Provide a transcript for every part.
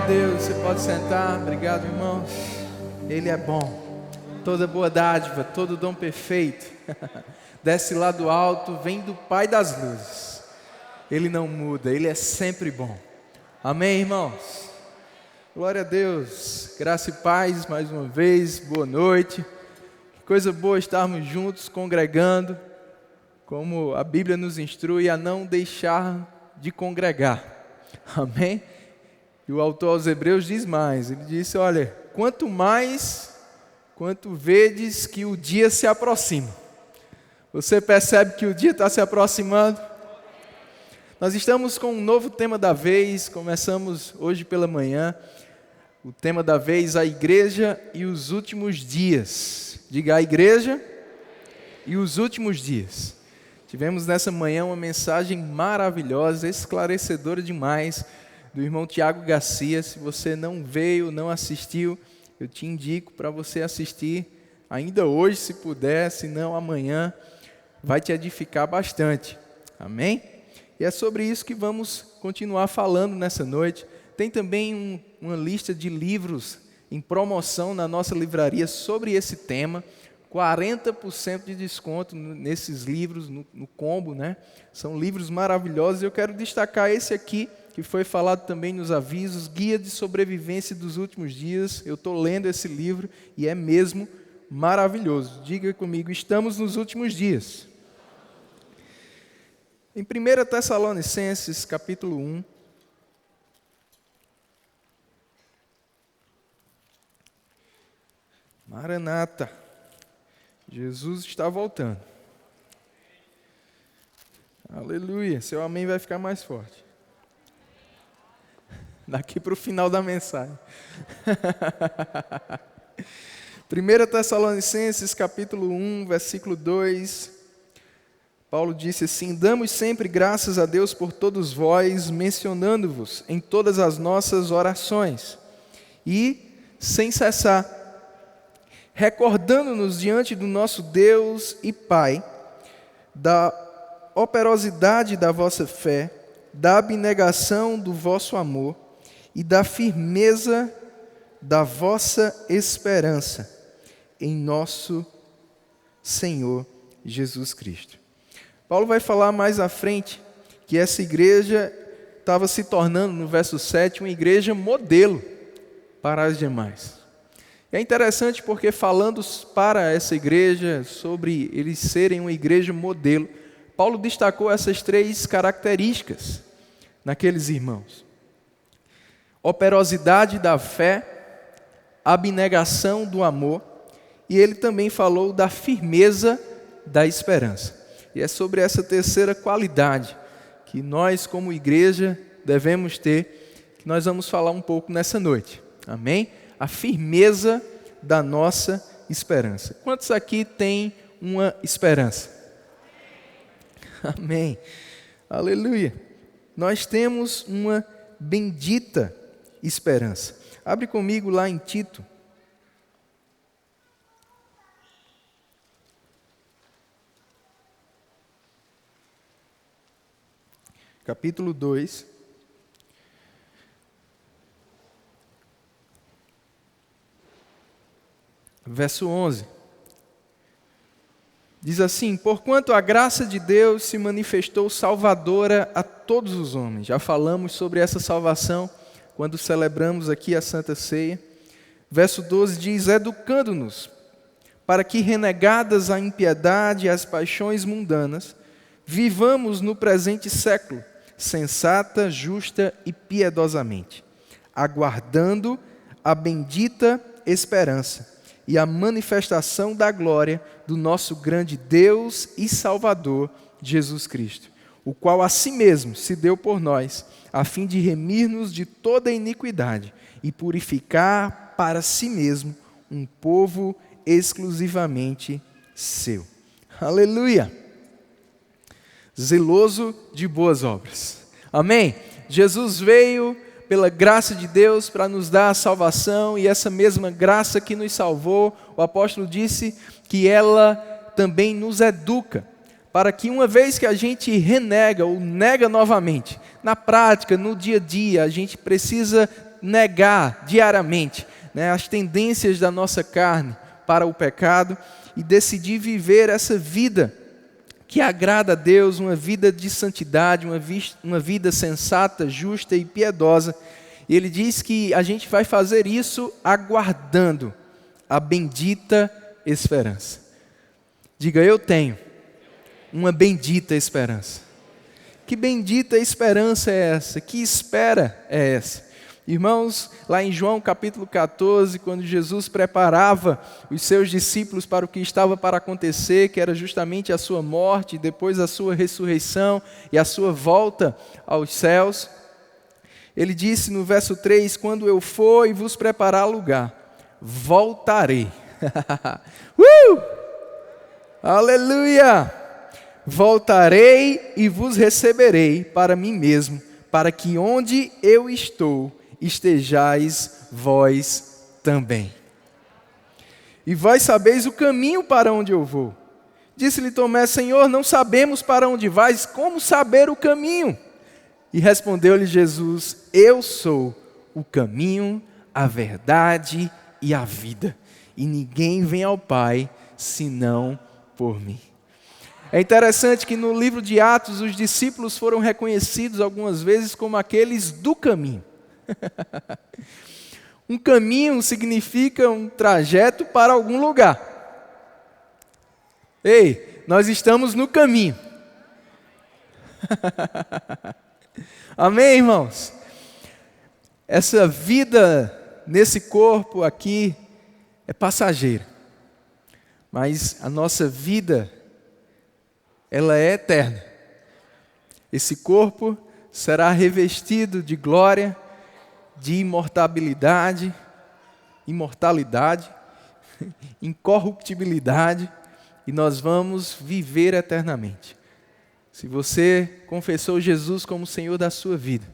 Deus, você pode sentar. Obrigado, irmãos. Ele é bom. Toda boa dádiva, todo dom perfeito desce lá do alto, vem do Pai das luzes. Ele não muda, Ele é sempre bom. Amém, irmãos? Glória a Deus. Graça e paz mais uma vez. Boa noite. Que coisa boa estarmos juntos, congregando, como a Bíblia nos instrui a não deixar de congregar. Amém? E o autor aos Hebreus diz mais. Ele disse, olha, quanto vedes que o dia se aproxima. Você percebe que o dia está se aproximando? Nós estamos com um novo tema da vez. Começamos hoje pela manhã. O tema da vez, a igreja e os últimos dias. Diga, a igreja e os últimos dias. Tivemos nessa manhã uma mensagem maravilhosa, esclarecedora demais, do irmão Tiago Garcia. Se você não veio, não assistiu, eu te indico para você assistir ainda hoje, se puder, se não amanhã, vai te edificar bastante. Amém? E é sobre isso que vamos continuar falando nessa noite. Tem também uma lista de livros em promoção na nossa livraria sobre esse tema. 40% de desconto nesses livros, no combo, né? São livros maravilhosos. Eu quero destacar esse aqui, que foi falado também nos avisos, Guia de Sobrevivência dos Últimos Dias. Eu estou lendo esse livro e é mesmo maravilhoso. Diga comigo, estamos nos últimos dias. Em 1 Tessalonicenses, capítulo 1, Maranata, Jesus está voltando. Aleluia, seu amém vai ficar mais forte. Daqui para o final da mensagem. 1 Tessalonicenses, capítulo 1, versículo 2, Paulo disse assim, damos sempre graças a Deus por todos vós, mencionando-vos em todas as nossas orações, e sem cessar, recordando-nos diante do nosso Deus e Pai, da operosidade da vossa fé, da abnegação do vosso amor e da firmeza da vossa esperança em nosso Senhor Jesus Cristo. Paulo vai falar mais à frente que essa igreja estava se tornando, no verso 7, uma igreja modelo para as demais. E é interessante porque falando para essa igreja sobre eles serem uma igreja modelo, Paulo destacou essas 3 características naqueles irmãos. Operosidade da fé, abnegação do amor, e ele também falou da firmeza da esperança. E é sobre essa terceira qualidade que nós, como igreja, devemos ter, que nós vamos falar um pouco nessa noite. Amém? A firmeza da nossa esperança. Quantos aqui têm uma esperança? Amém. Aleluia. Nós temos uma bendita esperança. Abre comigo lá em Tito. Capítulo 2. Verso 11. Diz assim, porquanto a graça de Deus se manifestou salvadora a todos os homens. Já falamos sobre essa salvação quando celebramos aqui a Santa Ceia. Verso 12 diz, educando-nos para que renegadas a impiedade e as paixões mundanas, vivamos no presente século, sensata, justa e piedosamente, aguardando a bendita esperança e a manifestação da glória do nosso grande Deus e Salvador, Jesus Cristo, o qual a si mesmo se deu por nós, a fim de remir-nos de toda iniquidade e purificar para si mesmo um povo exclusivamente seu. Aleluia! Zeloso de boas obras. Amém? Jesus veio pela graça de Deus para nos dar a salvação, e essa mesma graça que nos salvou, o apóstolo disse que ela também nos educa, para que uma vez que a gente renega ou nega novamente, na prática, no dia a dia, a gente precisa negar diariamente, né, as tendências da nossa carne para o pecado e decidir viver essa vida que agrada a Deus, uma vida de santidade, uma vida sensata, justa e piedosa. E ele diz que a gente vai fazer isso aguardando a bendita esperança. Diga, eu tenho uma bendita esperança. Que bendita esperança é essa? Que espera é essa? Irmãos, lá em João capítulo 14, quando Jesus preparava os seus discípulos para o que estava para acontecer, que era justamente a sua morte, depois a sua ressurreição e a sua volta aos céus, ele disse no verso 3, quando eu for e vos preparar lugar, voltarei. Aleluia! Voltarei e vos receberei para mim mesmo, para que onde eu estou, estejais vós também. E vós sabeis o caminho para onde eu vou. Disse-lhe Tomé, Senhor, não sabemos para onde vais, como saber o caminho? E respondeu-lhe Jesus, eu sou o caminho, a verdade e a vida. E ninguém vem ao Pai, senão por mim. É interessante que no livro de Atos, os discípulos foram reconhecidos algumas vezes como aqueles do caminho. Um caminho significa um trajeto para algum lugar. Ei, nós estamos no caminho. Amém, irmãos? Essa vida nesse corpo aqui é passageira. Mas a nossa vida, ela é eterna. Esse corpo será revestido de glória, de imortalidade, incorruptibilidade, e nós vamos viver eternamente. Se você confessou Jesus como Senhor da sua vida,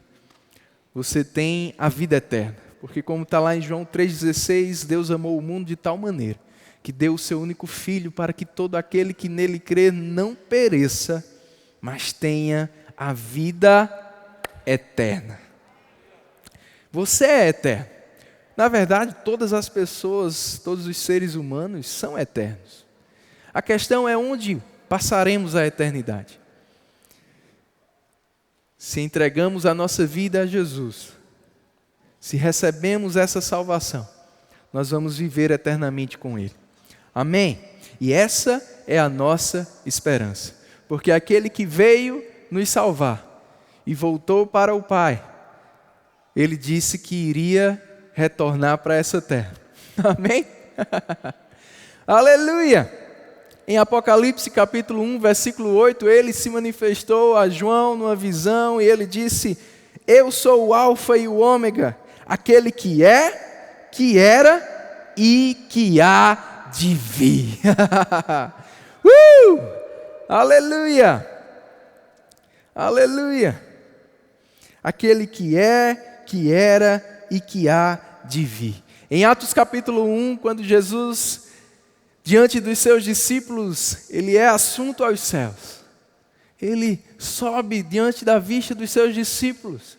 você tem a vida eterna. Porque como está lá em João 3,16, Deus amou o mundo de tal maneira que deu o seu único Filho para que todo aquele que nele crê não pereça, mas tenha a vida eterna. Você é eterno. Na verdade, todas as pessoas, todos os seres humanos são eternos. A questão é onde passaremos a eternidade. Se entregamos a nossa vida a Jesus, se recebemos essa salvação, nós vamos viver eternamente com Ele. Amém? E essa é a nossa esperança. Porque aquele que veio nos salvar e voltou para o Pai, Ele disse que iria retornar para essa terra. Amém? Aleluia! Em Apocalipse capítulo 1, versículo 8, Ele se manifestou a João numa visão e Ele disse, eu sou o Alfa e o Ômega, aquele que é, que era e que há de vir. Aleluia! Aleluia! Aquele que é, que era e que há de vir. Em Atos capítulo 1, quando Jesus, diante dos seus discípulos, Ele é assunto aos céus. Ele sobe diante da vista dos seus discípulos.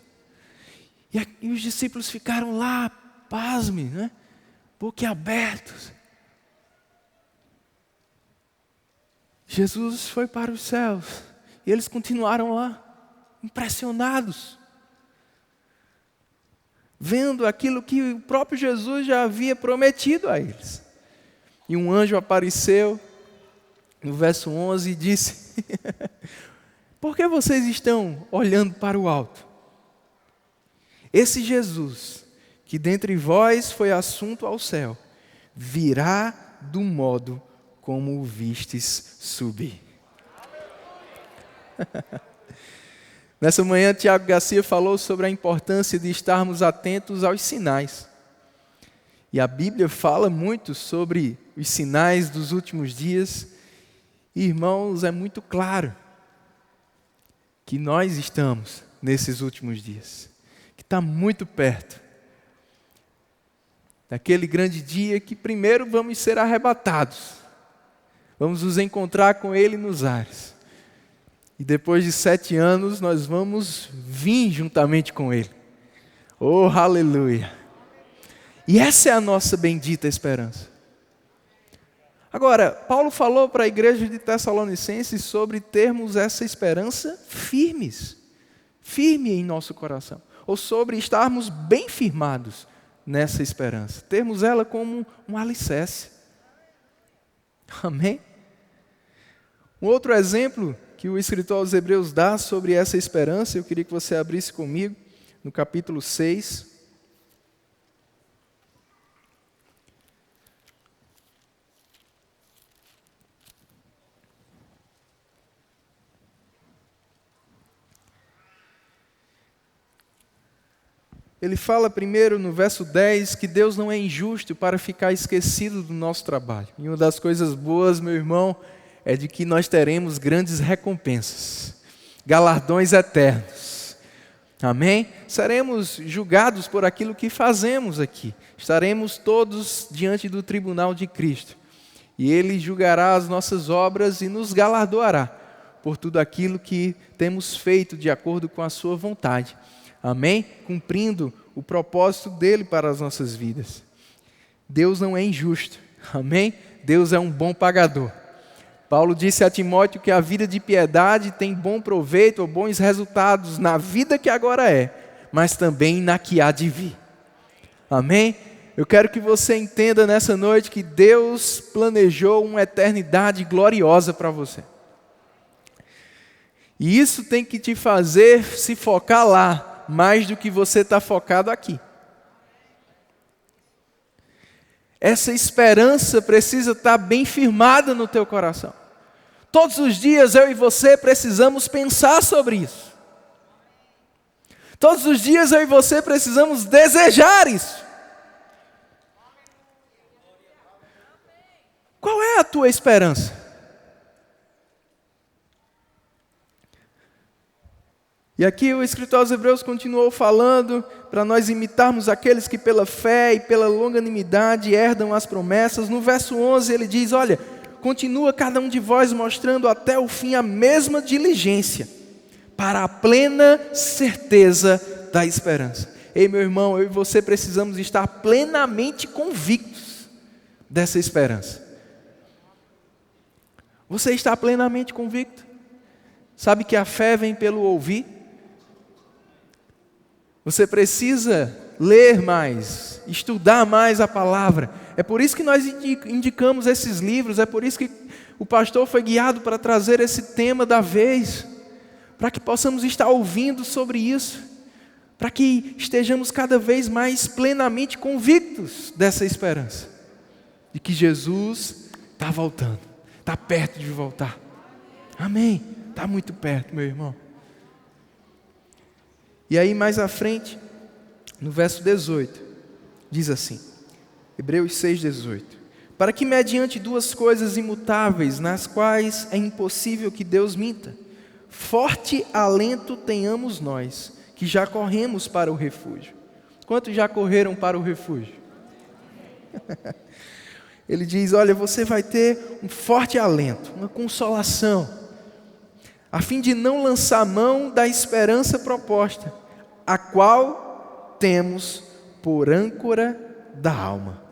E os discípulos ficaram lá, pasme, né? Boquiabertos. Jesus foi para os céus. E eles continuaram lá, impressionados, vendo aquilo que o próprio Jesus já havia prometido a eles. E um anjo apareceu, no verso 11, e disse, por que vocês estão olhando para o alto? Esse Jesus, que dentre vós foi assunto ao céu, virá do modo como o vistes subir. Nessa manhã, Tiago Garcia falou sobre a importância de estarmos atentos aos sinais. E a Bíblia fala muito sobre os sinais dos últimos dias. E, irmãos, é muito claro que nós estamos nesses últimos dias. Que está muito perto daquele grande dia que primeiro vamos ser arrebatados. Vamos nos encontrar com Ele nos ares. E depois de 7 anos, nós vamos vir juntamente com Ele. Oh, aleluia! E essa é a nossa bendita esperança. Agora, Paulo falou para a igreja de Tessalonicenses sobre termos essa esperança firme em nosso coração, ou sobre estarmos bem firmados nessa esperança, termos ela como um alicerce. Amém? Um outro exemplo que o escritor aos Hebreus dá sobre essa esperança, eu queria que você abrisse comigo, no capítulo 6. Ele fala primeiro no verso 10 que Deus não é injusto para ficar esquecido do nosso trabalho. E uma das coisas boas, meu irmão, é de que nós teremos grandes recompensas, galardões eternos. Amém? Seremos julgados por aquilo que fazemos aqui. Estaremos todos diante do tribunal de Cristo. E Ele julgará as nossas obras e nos galardoará por tudo aquilo que temos feito de acordo com a sua vontade. Amém? Cumprindo o propósito dele para as nossas vidas. Deus não é injusto. Amém? Deus é um bom pagador. Paulo disse a Timóteo que a vida de piedade tem bom proveito ou bons resultados na vida que agora é, mas também na que há de vir. Amém? Eu quero que você entenda nessa noite que Deus planejou uma eternidade gloriosa para você. E isso tem que te fazer se focar lá, mais do que você está focado aqui. Essa esperança precisa estar bem firmada no teu coração. Todos os dias eu e você precisamos pensar sobre isso. Todos os dias eu e você precisamos desejar isso. Qual é a tua esperança? E aqui o escritor aos Hebreus continuou falando para nós imitarmos aqueles que pela fé e pela longanimidade herdam as promessas. No verso 11 ele diz, olha, continua cada um de vós mostrando até o fim a mesma diligência, para a plena certeza da esperança. Ei, meu irmão, eu e você precisamos estar plenamente convictos dessa esperança. Você está plenamente convicto? Sabe que a fé vem pelo ouvir? Você precisa ler mais, estudar mais a palavra. É por isso que nós indicamos esses livros, é por isso que o pastor foi guiado para trazer esse tema da vez, para que possamos estar ouvindo sobre isso, para que estejamos cada vez mais plenamente convictos dessa esperança, de que Jesus está voltando, está perto de voltar. Amém? Está muito perto, meu irmão. E aí mais à frente, no verso 18, diz assim, Hebreus 6,18, para que mediante duas coisas imutáveis, nas quais é impossível que Deus minta, forte alento tenhamos nós, que já corremos para o refúgio. Quantos já correram para o refúgio? Ele diz, olha, você vai ter um forte alento, uma consolação, a fim de não lançar mão da esperança proposta, a qual temos por âncora da alma,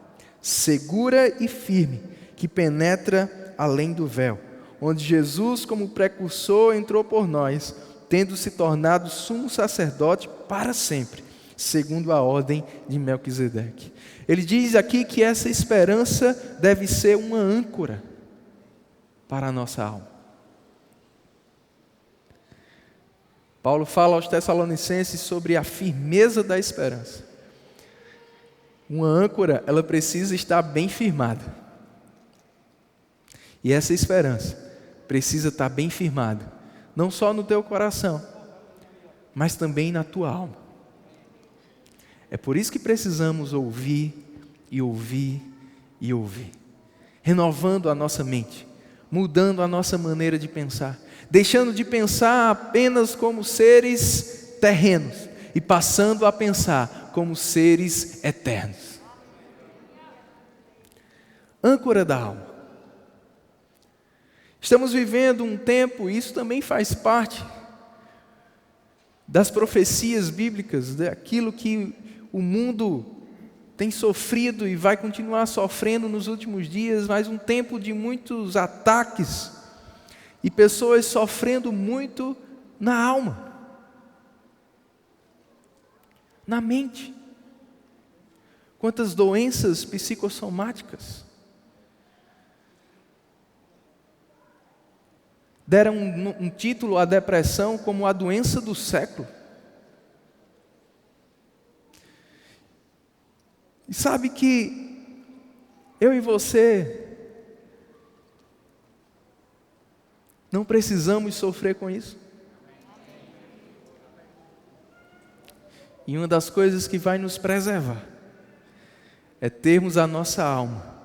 segura e firme, que penetra além do véu, onde Jesus, como precursor, entrou por nós, tendo se tornado sumo sacerdote para sempre, segundo a ordem de Melquisedeque. Ele diz aqui que essa esperança deve ser uma âncora para a nossa alma. Paulo fala aos Tessalonicenses sobre a firmeza da esperança. Uma âncora, ela precisa estar bem firmada. E essa esperança precisa estar bem firmada, não só no teu coração, mas também na tua alma. É por isso que precisamos ouvir e ouvir e ouvir, renovando a nossa mente, mudando a nossa maneira de pensar, deixando de pensar apenas como seres terrenos e passando a pensar como seres eternos. Âncora da alma. Estamos vivendo um tempo, e isso também faz parte das profecias bíblicas, daquilo que o mundo tem sofrido e vai continuar sofrendo nos últimos dias, mais um tempo de muitos ataques e pessoas sofrendo muito na alma, na mente. Quantas doenças psicossomáticas. Deram um título à depressão como a doença do século. E sabe que eu e você não precisamos sofrer com isso. E uma das coisas que vai nos preservar é termos a nossa alma.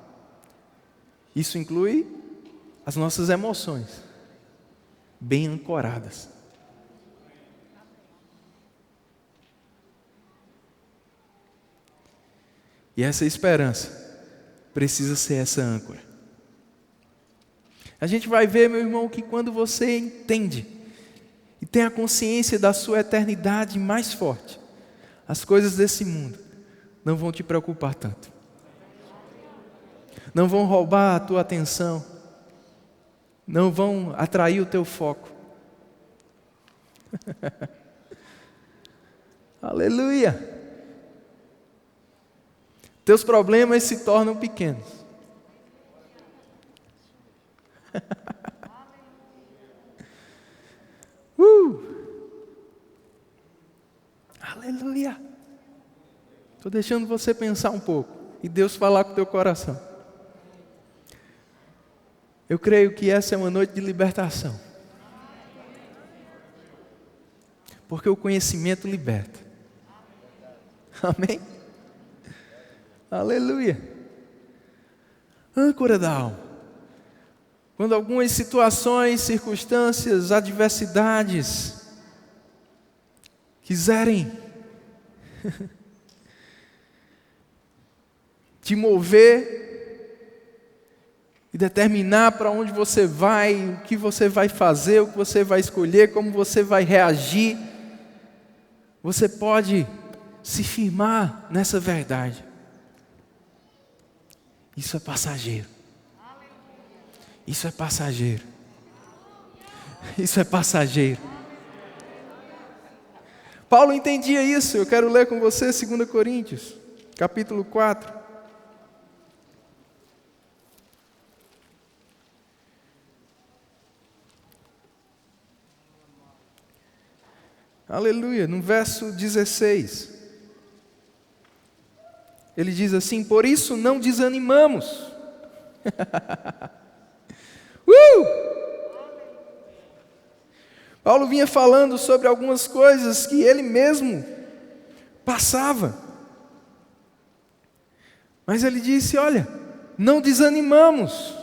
Isso inclui as nossas emoções bem ancoradas. E essa esperança precisa ser essa âncora. A gente vai ver, meu irmão, que quando você entende e tem a consciência da sua eternidade mais forte, as coisas desse mundo não vão te preocupar tanto. Não vão roubar a tua atenção. Não vão atrair o teu foco. Aleluia! Teus problemas se tornam pequenos. Aleluia! Estou deixando você pensar um pouco e Deus falar com o teu coração. Eu creio que essa é uma noite de libertação. Porque o conhecimento liberta. Amém? Aleluia. Âncora da alma. Quando algumas situações, circunstâncias, adversidades quiserem te mover e determinar para onde você vai, o que você vai fazer, o que você vai escolher, como você vai reagir, você pode se firmar nessa verdade. Isso é passageiro. Isso é passageiro. Isso é passageiro. Paulo entendia isso. Eu quero ler com você 2 Coríntios, capítulo 4. Aleluia, no verso 16. Ele diz assim: por isso não desanimamos. Paulo vinha falando sobre algumas coisas que ele mesmo passava. Mas ele disse: olha, não desanimamos.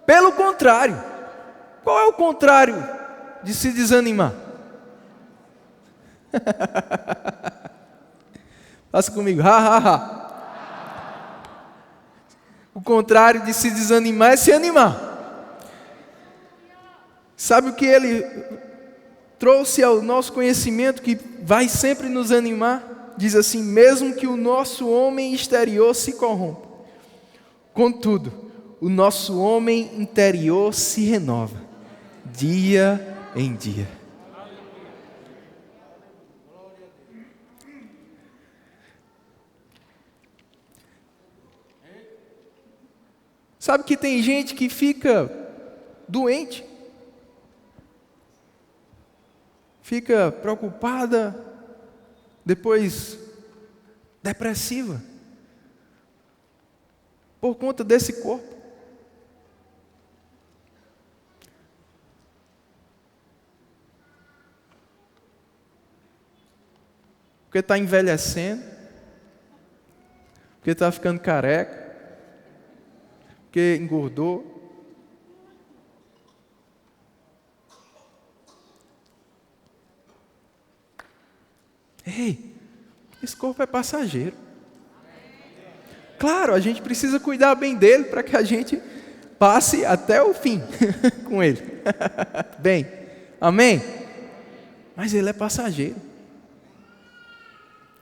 Pelo contrário. Qual é o contrário de se desanimar? Faça comigo, ha, ha, ha. O contrário de se desanimar é se animar. Sabe o que ele trouxe ao nosso conhecimento que vai sempre nos animar? Diz assim: mesmo que o nosso homem exterior se corrompa, contudo, o nosso homem interior se renova, dia em dia. Sabe que tem gente que fica doente, fica preocupada, depois depressiva, por conta desse corpo. Porque está envelhecendo, porque está ficando careca, porque engordou. Ei, esse corpo é passageiro. Claro, a gente precisa cuidar bem dele para que a gente passe até o fim com ele. Bem, amém? Mas ele é passageiro.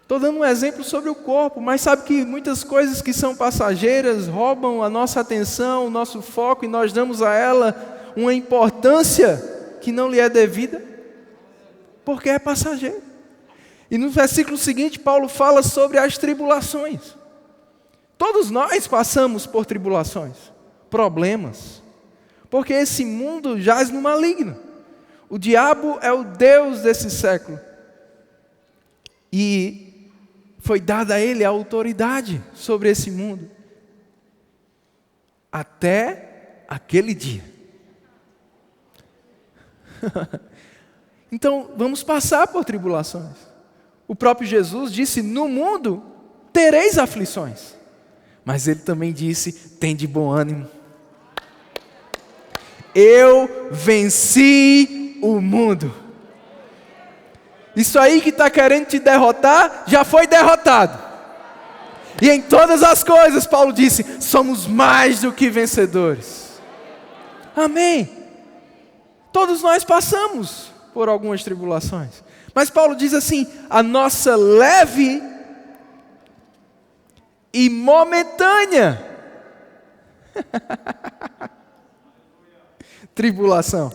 Estou dando um exemplo sobre o corpo, mas sabe que muitas coisas que são passageiras roubam a nossa atenção, o nosso foco, e nós damos a ela uma importância que não lhe é devida, porque é passageiro. E no versículo seguinte, Paulo fala sobre as tribulações. Todos nós passamos por tribulações, problemas, porque esse mundo jaz no maligno. O diabo é o Deus desse século. E foi dada a ele a autoridade sobre esse mundo. Até aquele dia. Então, vamos passar por tribulações. O próprio Jesus disse: no mundo tereis aflições. Mas ele também disse: tende bom ânimo. Eu venci o mundo. Isso aí que está querendo te derrotar, já foi derrotado. E em todas as coisas, Paulo disse, somos mais do que vencedores. Amém. Todos nós passamos por algumas tribulações. Mas Paulo diz assim, a nossa leve e momentânea tribulação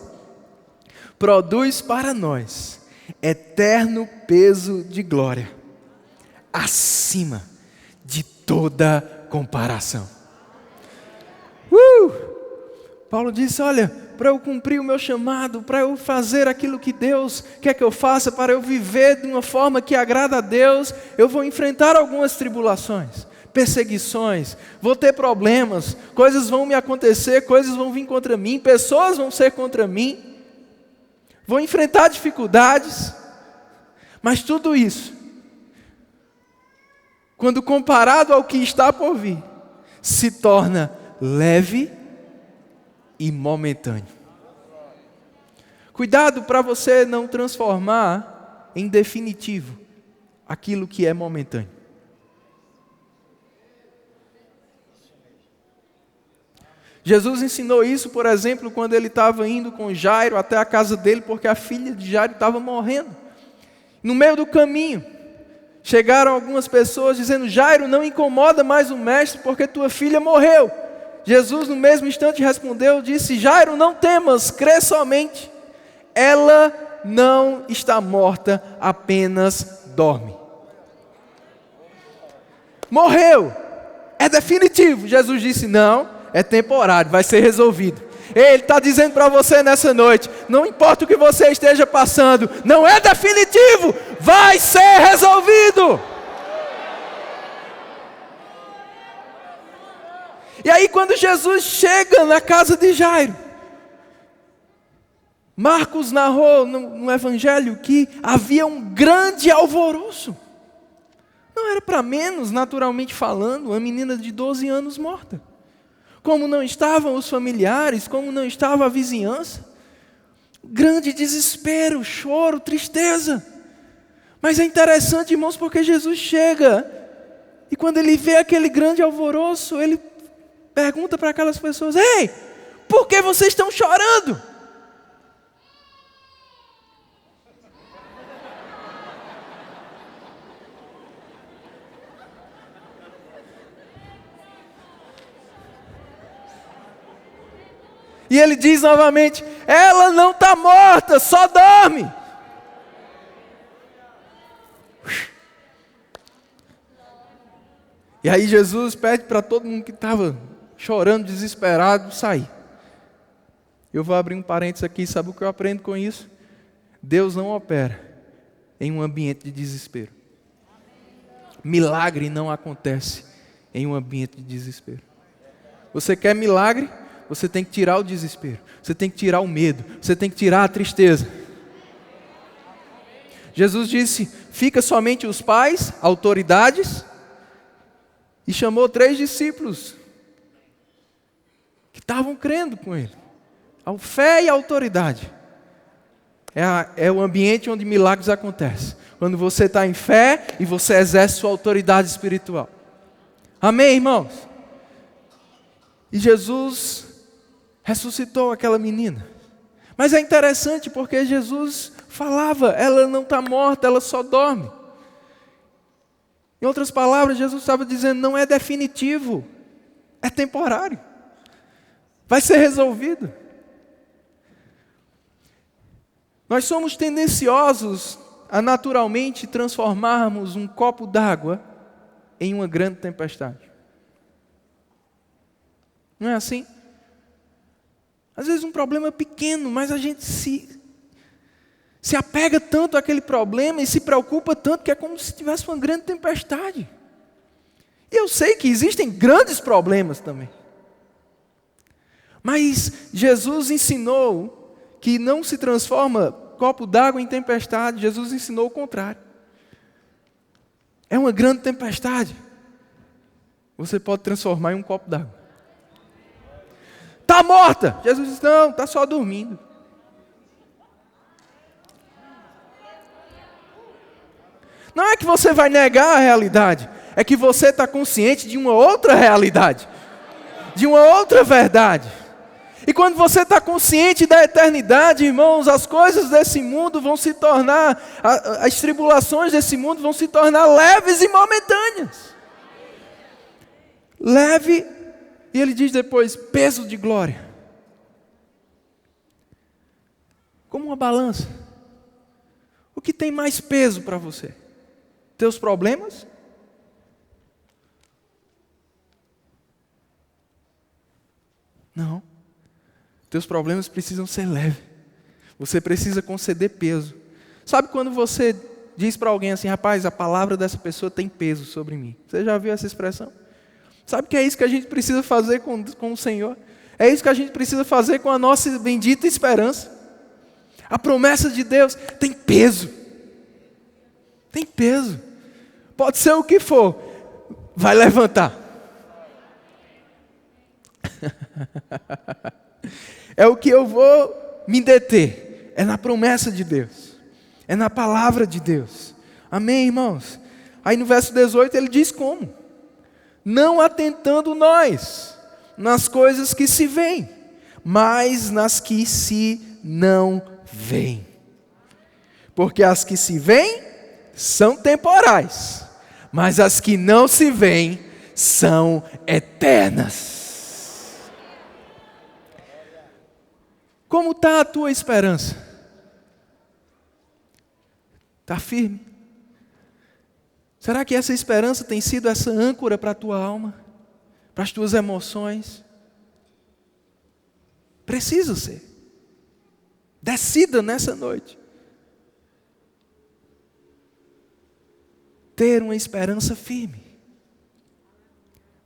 produz para nós eterno peso de glória, acima de toda comparação. Paulo disse, olha, para eu cumprir o meu chamado, para eu fazer aquilo que Deus quer que eu faça, para eu viver de uma forma que agrada a Deus, eu vou enfrentar algumas tribulações, perseguições, vou ter problemas, coisas vão me acontecer, coisas vão vir contra mim, pessoas vão ser contra mim, vou enfrentar dificuldades, mas tudo isso, quando comparado ao que está por vir, se torna leve e momentâneo. Cuidado para você não transformar em definitivo aquilo que é momentâneo. Jesus ensinou isso, por exemplo, quando ele estava indo com Jairo até a casa dele, porque a filha de Jairo estava morrendo. No meio do caminho, chegaram algumas pessoas dizendo, Jairo, não incomoda mais o mestre, porque tua filha morreu. Jesus no mesmo instante respondeu, disse, Jairo, não temas, crê somente. Ela não está morta, apenas dorme. Morreu, é definitivo. Jesus disse, não, é temporário, vai ser resolvido. Ele está dizendo para você nessa noite, não importa o que você esteja passando, não é definitivo, vai ser resolvido. E aí quando Jesus chega na casa de Jairo, Marcos narrou no evangelho que havia um grande alvoroço. Não era para menos, naturalmente falando, uma menina de 12 anos morta. Como não estavam os familiares, como não estava a vizinhança. Grande desespero, choro, tristeza. Mas é interessante, irmãos, porque Jesus chega e quando ele vê aquele grande alvoroço, ele pergunta para aquelas pessoas, ei, por que vocês estão chorando? E ele diz novamente, ela não está morta, só dorme. E aí Jesus pede para todo mundo que estava chorando, desesperado, sair. Eu vou abrir um parênteses aqui, sabe o que eu aprendo com isso? Deus não opera em um ambiente de desespero. Milagre não acontece em um ambiente de desespero. Você quer milagre? Você tem que tirar o desespero, você tem que tirar o medo, você tem que tirar a tristeza. Jesus disse, fica somente os pais, autoridades, e chamou 3 discípulos, que estavam crendo com ele. A fé e a autoridade, é o ambiente onde milagres acontecem, quando você está em fé e você exerce sua autoridade espiritual. Amém, irmãos? E Jesus ressuscitou aquela menina. Mas é interessante porque Jesus falava, ela não está morta, ela só dorme. Em outras palavras, Jesus estava dizendo, não é definitivo, é temporário. Vai ser resolvido. Nós somos tendenciosos a naturalmente transformarmos um copo d'água em uma grande tempestade. Não é assim? Às vezes um problema pequeno, mas a gente se apega tanto àquele problema e se preocupa tanto que é como se tivesse uma grande tempestade. E eu sei que existem grandes problemas também. Mas Jesus ensinou que não se transforma copo d'água em tempestade. Jesus ensinou o contrário. É uma grande tempestade. Você pode transformar em um copo d'água. Está morta! Jesus disse, não, está só dormindo. Não é que você vai negar a realidade, é que você está consciente de uma outra realidade, de uma outra verdade. E quando você está consciente da eternidade, irmãos, as coisas desse mundo vão se tornar, as tribulações desse mundo vão se tornar leves e momentâneas. Leve, e ele diz depois, peso de glória. Como uma balança. O que tem mais peso para você? Teus problemas? Não. Teus problemas precisam ser leves. Você precisa conceder peso. Sabe quando você diz para alguém assim, rapaz, a palavra dessa pessoa tem peso sobre mim? Você já viu essa expressão? Sabe que é isso que a gente precisa fazer com o Senhor? É isso que a gente precisa fazer com a nossa bendita esperança. A promessa de Deus tem peso. Tem peso. Pode ser o que for, vai levantar. É o que eu vou me deter. É na promessa de Deus. É na palavra de Deus. Amém, irmãos? Aí no verso 18 ele diz como? Não atentando nós nas coisas que se veem, mas nas que se não veem. Porque as que se veem são temporais, mas as que não se veem são eternas. Como está a tua esperança? Está firme? Será que essa esperança tem sido essa âncora para a tua alma? Para as tuas emoções? Precisa ser. Decida nessa noite. Ter uma esperança firme.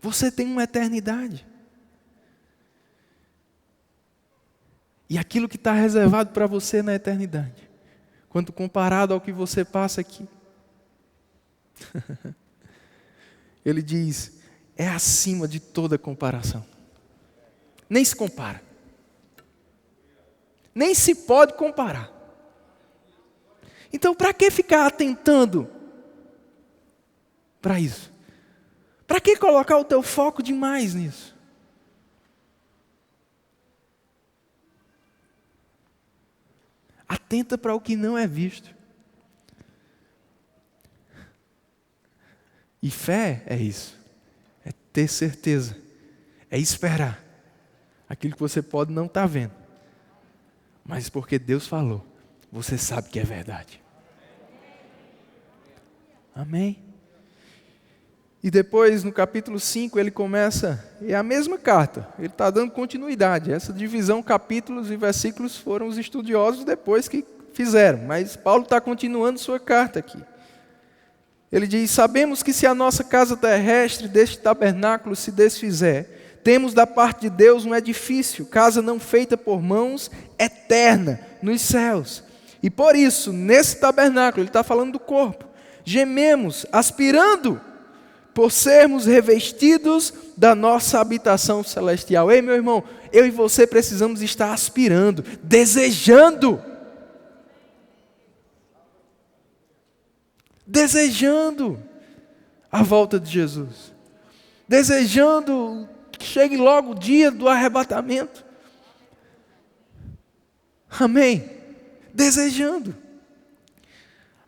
Você tem uma eternidade. E aquilo que está reservado para você na eternidade, quando comparado ao que você passa aqui, ele diz, é acima de toda comparação. Nem se compara. Nem se pode comparar. Então, para que ficar atentando para isso? Para que colocar o teu foco demais nisso? Atenta para o que não é visto. E fé é isso. É ter certeza. É esperar. Aquilo que você pode não estar vendo. Mas porque Deus falou, você sabe que é verdade. Amém? E depois, no capítulo 5, ele começa, é a mesma carta, ele está dando continuidade. Essa divisão, capítulos e versículos, foram os estudiosos depois que fizeram, mas Paulo está continuando sua carta aqui. Ele diz, sabemos que se a nossa casa terrestre deste tabernáculo se desfizer, temos da parte de Deus um edifício, casa não feita por mãos, eterna, nos céus. E por isso, nesse tabernáculo, ele está falando do corpo, gememos, aspirando, por sermos revestidos da nossa habitação celestial. Ei, meu irmão, eu e você precisamos estar aspirando, desejando a volta de Jesus, desejando que chegue logo o dia do arrebatamento. Amém? Desejando.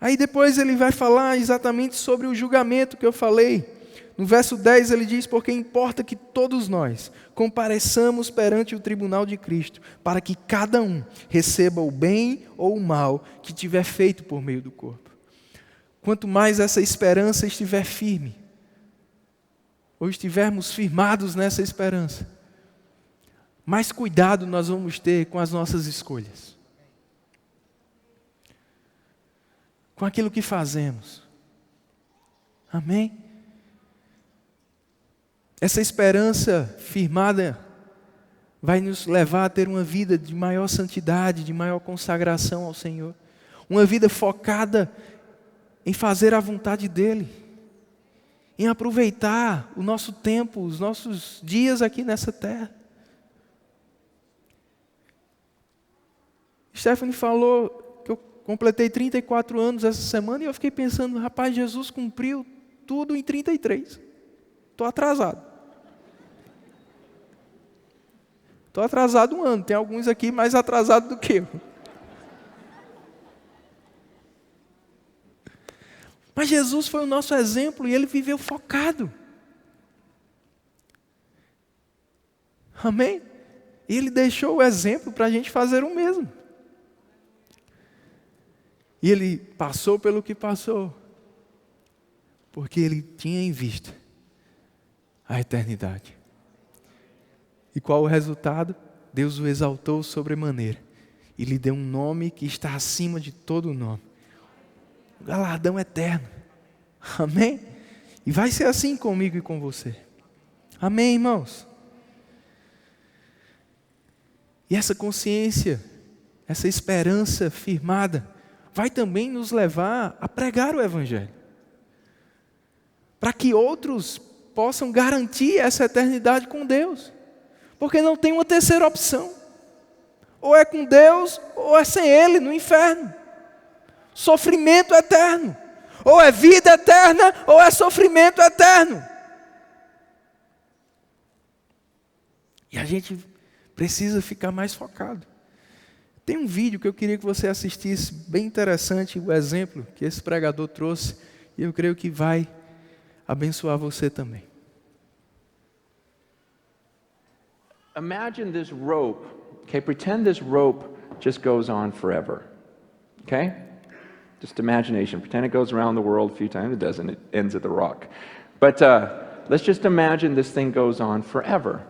Aí depois ele vai falar exatamente sobre o julgamento que eu falei. No verso 10 ele diz: porque importa que todos nós compareçamos perante o tribunal de Cristo, para que cada um receba o bem ou o mal que tiver feito por meio do corpo. Quanto mais essa esperança estiver firme, ou estivermos firmados nessa esperança, mais cuidado nós vamos ter com as nossas escolhas, com aquilo que fazemos. Amém? Essa esperança firmada vai nos levar a ter uma vida de maior santidade, de maior consagração ao Senhor. Uma vida focada em fazer a vontade dEle, em aproveitar o nosso tempo, os nossos dias aqui nessa terra. Stephanie falou que eu completei 34 anos essa semana e eu fiquei pensando, rapaz, Jesus cumpriu tudo em 33. Estou atrasado. Estou atrasado um ano. Tem alguns aqui mais atrasados do que eu. Mas Jesus foi o nosso exemplo e Ele viveu focado. Amém? E Ele deixou o exemplo para a gente fazer o mesmo. E Ele passou pelo que passou, porque Ele tinha em vista a eternidade. E qual o resultado? Deus o exaltou sobremaneira e lhe deu um nome que está acima de todo nome. O galardão eterno. Amém? E vai ser assim comigo e com você. Amém, irmãos? E essa consciência, essa esperança firmada, vai também nos levar a pregar o Evangelho, para que outros possam garantir essa eternidade com Deus, porque não tem uma terceira opção, ou é com Deus, ou é sem Ele, no inferno, sofrimento eterno, ou é vida eterna, ou é sofrimento eterno, e a gente precisa ficar mais focado. Tem um vídeo que eu queria que você assistisse, bem interessante, o exemplo que esse pregador trouxe, e eu creio que vai abençoar você também. Imagine this rope, okay? Pretend this rope just goes on forever, okay? Just imagination. Pretend it goes around the world a few times. It doesn't. It ends at the rock. But let's just imagine this thing goes on forever.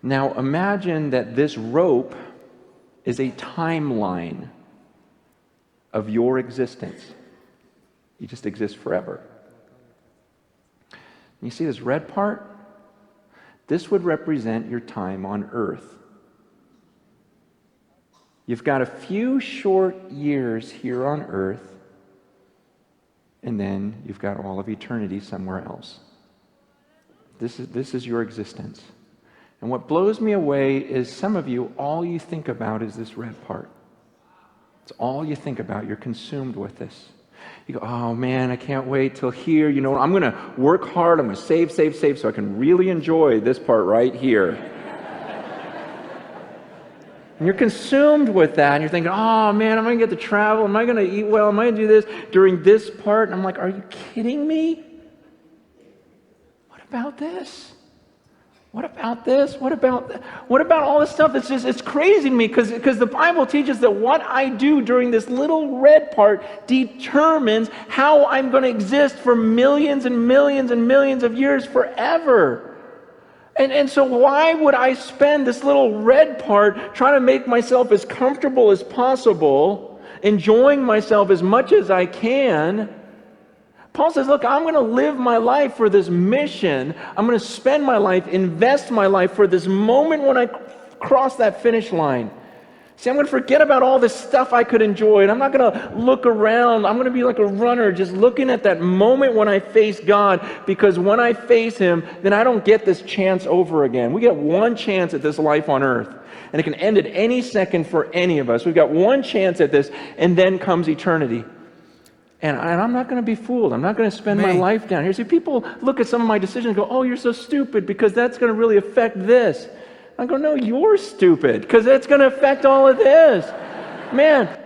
Now imagine that this rope is a timeline of your existence. You just exist forever. You see this red part? This would represent your time on earth. You've got a few short years here on earth, and then you've got all of eternity somewhere else. This is your existence. And what blows me away is some of you, all you think about is this red part. It's all you think about. You're consumed with this. You go, oh man, I can't wait till here. You know, I'm going to work hard. I'm going to save so I can really enjoy this part right here. And you're consumed with that. And you're thinking, oh man, am I going to get to travel? Am I going to eat well? Am I going to do this during this part? And I'm like, are you kidding me? What about this? What about this? What about all this stuff? It's crazy to me because the Bible teaches that what I do during this little red part determines how I'm going to exist for millions and millions and millions of years forever. And so why would I spend this little red part trying to make myself as comfortable as possible, enjoying myself as much as I can? Paul says, look, I'm going to live my life for this mission. I'm going to spend my life, invest my life for this moment when I cross that finish line. See, I'm going to forget about all this stuff I could enjoy, and I'm not going to look around. I'm going to be like a runner just looking at that moment when I face God, because when I face Him, then I don't get this chance over again. We get one chance at this life on earth, and it can end at any second for any of us. We've got one chance at this, and then comes eternity. And I'm not going to be fooled. I'm not going to spend my life down here. See, people look at some of my decisions and go, oh, you're so stupid because that's going to really affect this. I go, no, you're stupid because it's going to affect all of this. Man.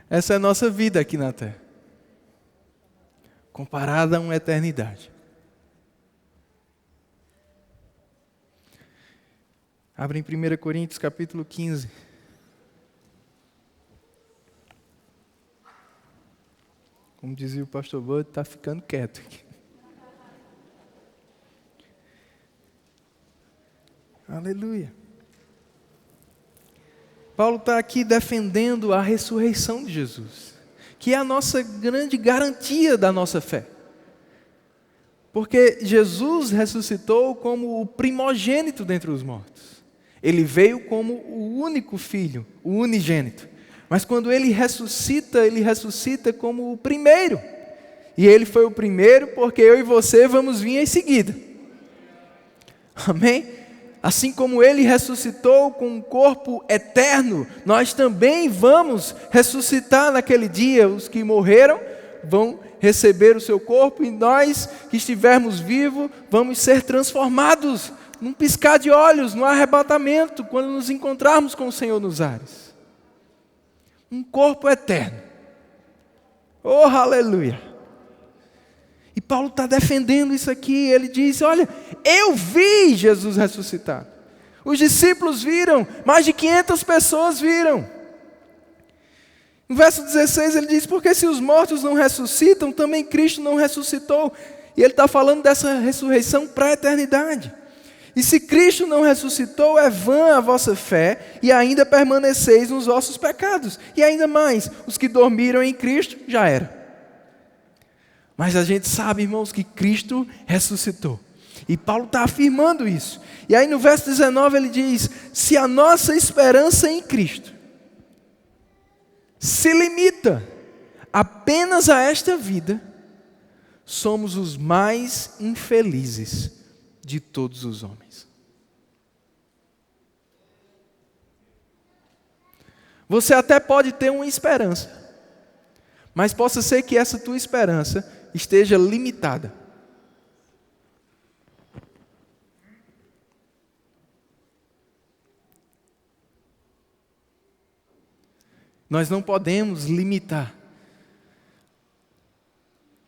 Essa é a nossa vida aqui na terra, comparada a uma eternidade. Abre em 1 Coríntios capítulo 15. Como dizia o pastor Bud, está ficando quieto aqui. Aleluia. Paulo está aqui defendendo a ressurreição de Jesus, que é a nossa grande garantia da nossa fé. Porque Jesus ressuscitou como o primogênito dentre os mortos. Ele veio como o único filho, o unigênito. Mas quando ele ressuscita como o primeiro. E ele foi o primeiro porque eu e você vamos vir em seguida. Amém? Assim como ele ressuscitou com um corpo eterno, nós também vamos ressuscitar naquele dia. Os que morreram vão receber o seu corpo e nós que estivermos vivos vamos ser transformados num piscar de olhos, no arrebatamento, quando nos encontrarmos com o Senhor nos ares. Um corpo eterno. Oh, aleluia! E Paulo está defendendo isso aqui. Ele diz, olha, eu vi Jesus ressuscitar. Os discípulos viram, mais de 500 pessoas viram. No verso 16 ele diz, porque se os mortos não ressuscitam, também Cristo não ressuscitou. E ele está falando dessa ressurreição para a eternidade. E se Cristo não ressuscitou, é vã a vossa fé, e ainda permaneceis nos vossos pecados. E ainda mais, os que dormiram em Cristo, já era. Mas a gente sabe, irmãos, que Cristo ressuscitou. E Paulo está afirmando isso. E aí no verso 19 ele diz, se a nossa esperança em Cristo se limita apenas a esta vida, somos os mais infelizes de todos os homens. Você até pode ter uma esperança, mas possa ser que essa tua esperança esteja limitada. Nós não podemos limitar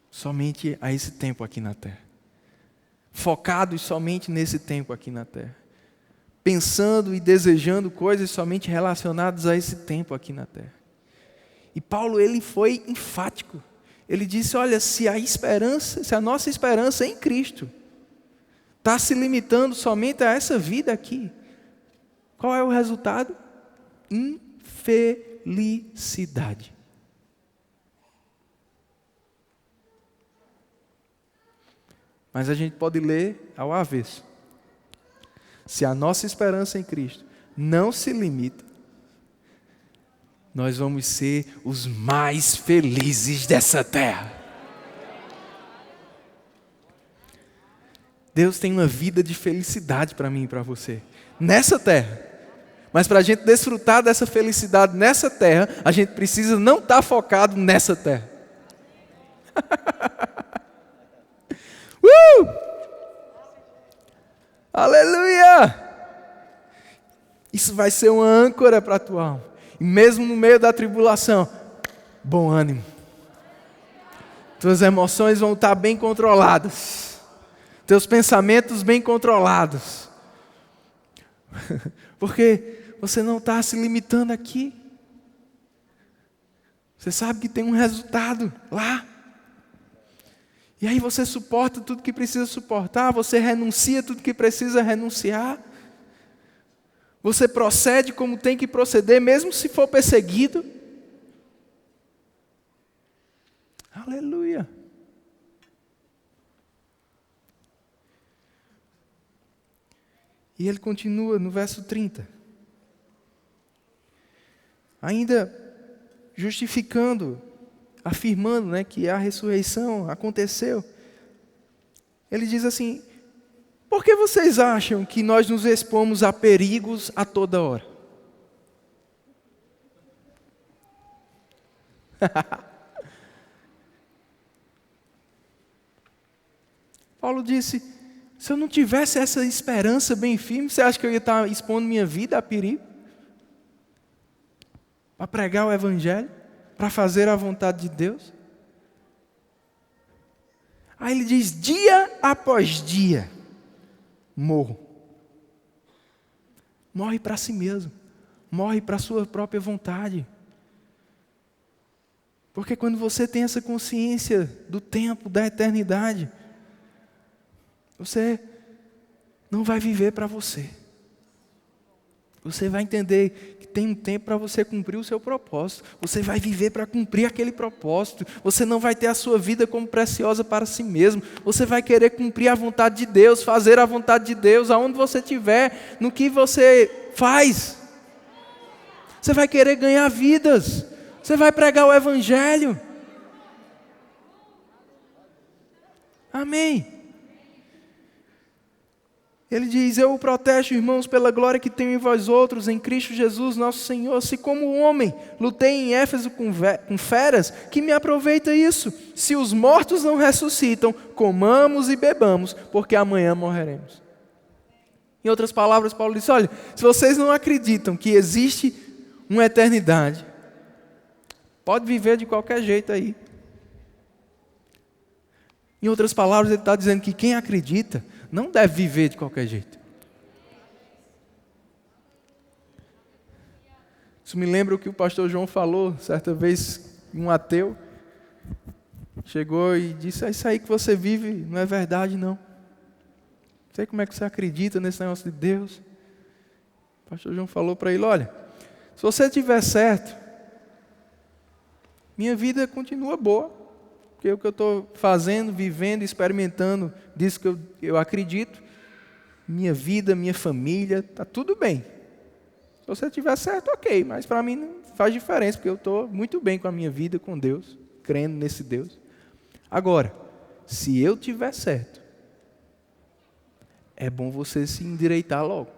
somente a esse tempo aqui na terra. Focados somente nesse tempo aqui na terra. Pensando e desejando coisas somente relacionadas a esse tempo aqui na terra. E Paulo, ele foi enfático. Ele disse, olha, se a nossa esperança em Cristo está se limitando somente a essa vida aqui, qual é o resultado? Infelicidade. Mas a gente pode ler ao avesso. Se a nossa esperança em Cristo não se limita, nós vamos ser os mais felizes dessa terra. Deus tem uma vida de felicidade para mim e para você, nessa terra. Mas para a gente desfrutar dessa felicidade nessa terra, a gente precisa não estar focado nessa terra. Aleluia! Isso vai ser uma âncora para a tua alma. E mesmo no meio da tribulação, bom ânimo. Tuas emoções vão estar bem controladas. Teus pensamentos bem controlados. Porque você não está se limitando aqui. Você sabe que tem um resultado lá. E aí você suporta tudo que precisa suportar. Você renuncia tudo que precisa renunciar. Você procede como tem que proceder, mesmo se for perseguido. Aleluia. E ele continua no verso 30. Ainda justificando, afirmando, que a ressurreição aconteceu. Ele diz assim, por que vocês acham que nós nos expomos a perigos a toda hora? Paulo disse, Se eu não tivesse essa esperança bem firme, você acha que eu ia estar expondo minha vida a perigo? Para pregar o Evangelho? Para fazer a vontade de Deus? Aí ele diz, dia após dia, morro. Morre para si mesmo. Morre para a sua própria vontade. Porque quando você tem essa consciência do tempo, da eternidade, você não vai viver para você. Você vai entender que tem um tempo para você cumprir o seu propósito. Você vai viver para cumprir aquele propósito. Você não vai ter a sua vida como preciosa para si mesmo. Você vai querer cumprir a vontade de Deus, fazer a vontade de Deus, aonde você estiver, no que você faz. Você vai querer ganhar vidas. Você vai pregar o Evangelho. Amém. Ele diz, eu o protejo, irmãos, pela glória que tenho em vós outros, em Cristo Jesus, nosso Senhor. Se como homem lutei em Éfeso com feras, que me aproveita isso? Se os mortos não ressuscitam, comamos e bebamos, porque amanhã morreremos. Em outras palavras, Paulo disse, olha, se vocês não acreditam que existe uma eternidade, pode viver de qualquer jeito aí. Em outras palavras, ele está dizendo que quem acredita não deve viver de qualquer jeito. Isso me lembra o que o pastor João falou, certa vez, um ateu chegou e disse, isso aí que você vive não é verdade não. Não sei como é que você acredita nesse negócio de Deus. O pastor João falou para ele, olha, se você estiver certo, minha vida continua boa. Porque o que eu estou fazendo, vivendo, experimentando disso que eu acredito, minha vida, minha família, está tudo bem. Se você estiver certo, ok, mas para mim não faz diferença, porque eu estou muito bem com a minha vida, com Deus, crendo nesse Deus. Agora, se eu estiver certo, é bom você se endireitar logo.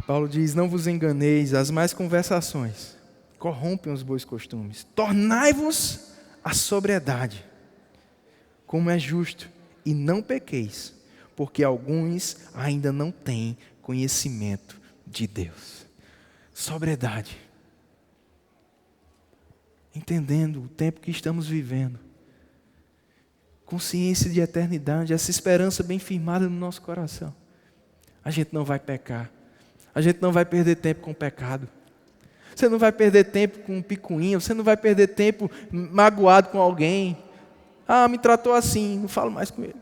Paulo diz, não vos enganeis, as más conversações corrompem os bons costumes. Tornai-vos a sobriedade, como é justo, e não pequeis, porque alguns ainda não têm conhecimento de Deus. Sobriedade. Entendendo o tempo que estamos vivendo. Consciência de eternidade, essa esperança bem firmada no nosso coração. A gente não vai pecar. A gente não vai perder tempo com o pecado. Você não vai perder tempo com um picuinha. Você não vai perder tempo magoado com alguém. Ah, me tratou assim, não falo mais com ele.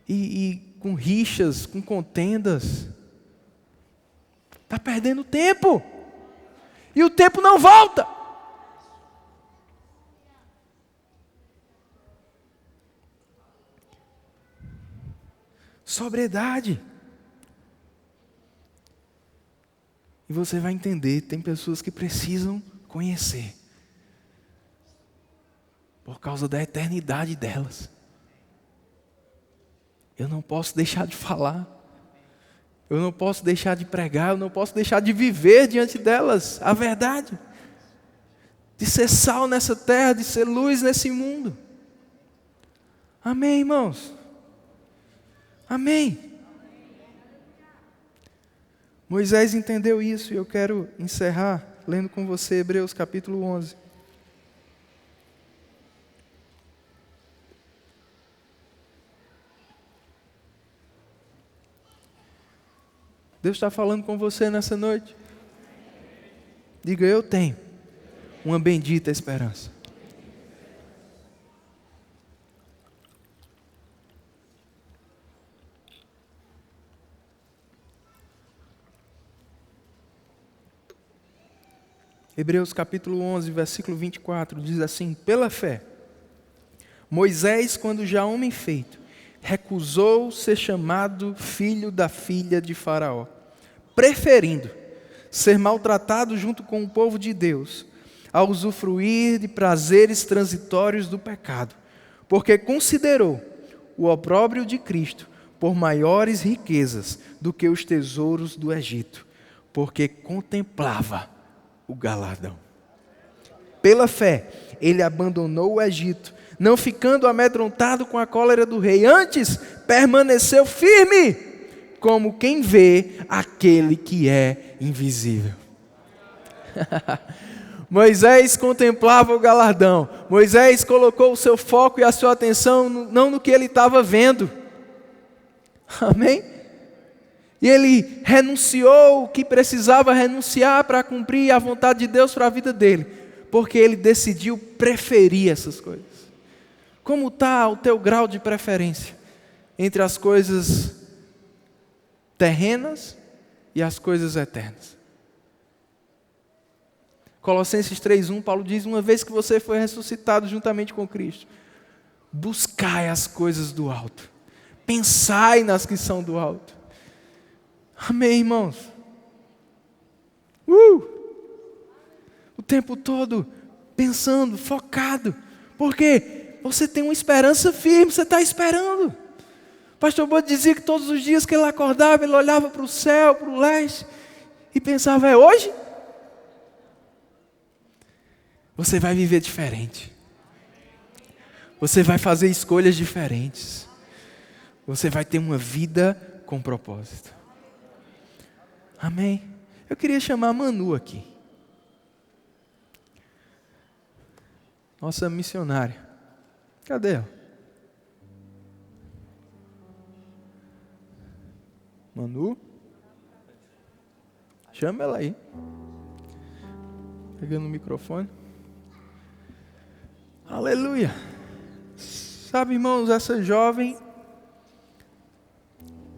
E com rixas, com contendas. Está perdendo tempo. E o tempo não volta. Sobriedade. E você vai entender, tem pessoas que precisam conhecer. Por causa da eternidade delas. Eu não posso deixar de falar. Eu não posso deixar de pregar. Eu não posso deixar de viver diante delas a verdade. De ser sal nessa terra, de ser luz nesse mundo. Amém, irmãos? Amém. Moisés entendeu isso e eu quero encerrar lendo com você Hebreus capítulo 11. Deus está falando com você nessa noite. Diga, eu tenho uma bendita esperança. Hebreus capítulo 11, versículo 24, diz assim, pela fé, Moisés, quando já homem feito, recusou ser chamado filho da filha de Faraó, preferindo ser maltratado junto com o povo de Deus, a usufruir de prazeres transitórios do pecado, porque considerou o opróbrio de Cristo por maiores riquezas do que os tesouros do Egito, porque contemplava o galardão. Pela fé, ele abandonou o Egito, não ficando amedrontado com a cólera do rei. Antes, permaneceu firme, como quem vê aquele que é invisível. Moisés contemplava o galardão. Moisés colocou o seu foco e a sua atenção não no que ele estava vendo. Amém? E ele renunciou o que precisava renunciar para cumprir a vontade de Deus para a vida dele, porque ele decidiu preferir essas coisas. Como está o teu grau de preferência entre as coisas terrenas e as coisas eternas? Colossenses 3:1, Paulo diz: uma vez que você foi ressuscitado juntamente com Cristo, buscai as coisas do alto, pensai nas que são do alto. Amém, irmãos? O tempo todo pensando, focado, porque você tem uma esperança firme, você está esperando. O pastor Boto dizia que todos os dias que ele acordava, ele olhava para o céu, para o leste, e pensava: é hoje? Você vai viver diferente. Você vai fazer escolhas diferentes. Você vai ter uma vida com propósito. Amém? Eu queria chamar a Manu aqui. Nossa missionária. Cadê ela? Manu? Chama ela aí. Pegando o microfone. Aleluia. Sabe, irmãos, essa jovem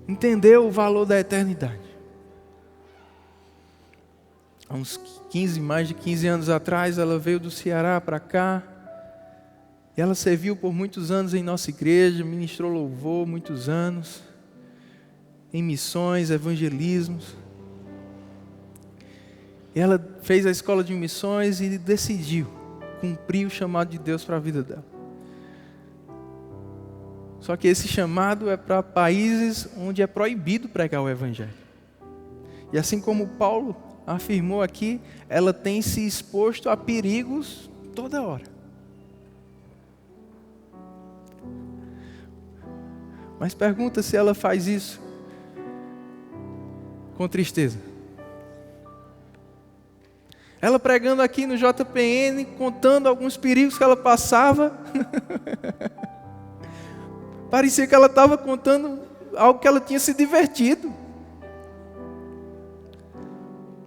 entendeu o valor da eternidade. Há uns mais de 15 anos atrás, ela veio do Ceará para cá. E ela serviu por muitos anos em nossa igreja, ministrou louvor muitos anos, em missões, evangelismos. E ela fez a escola de missões e decidiu cumprir o chamado de Deus para a vida dela. Só que esse chamado é para países onde é proibido pregar o evangelho. E assim como Paulo afirmou aqui, ela tem se exposto a perigos toda hora. Mas pergunta se ela faz isso com tristeza. Ela pregando aqui no JPN, contando alguns perigos que ela passava. Parecia que ela estava contando algo que ela tinha se divertido.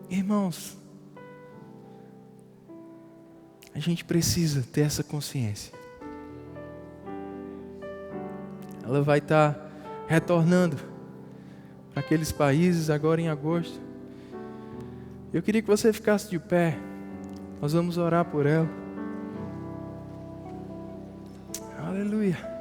Irmãos, a gente precisa ter essa consciência. Ela vai estar retornando para aqueles países agora em agosto. Eu queria que você ficasse de pé. Nós vamos orar por ela. Aleluia.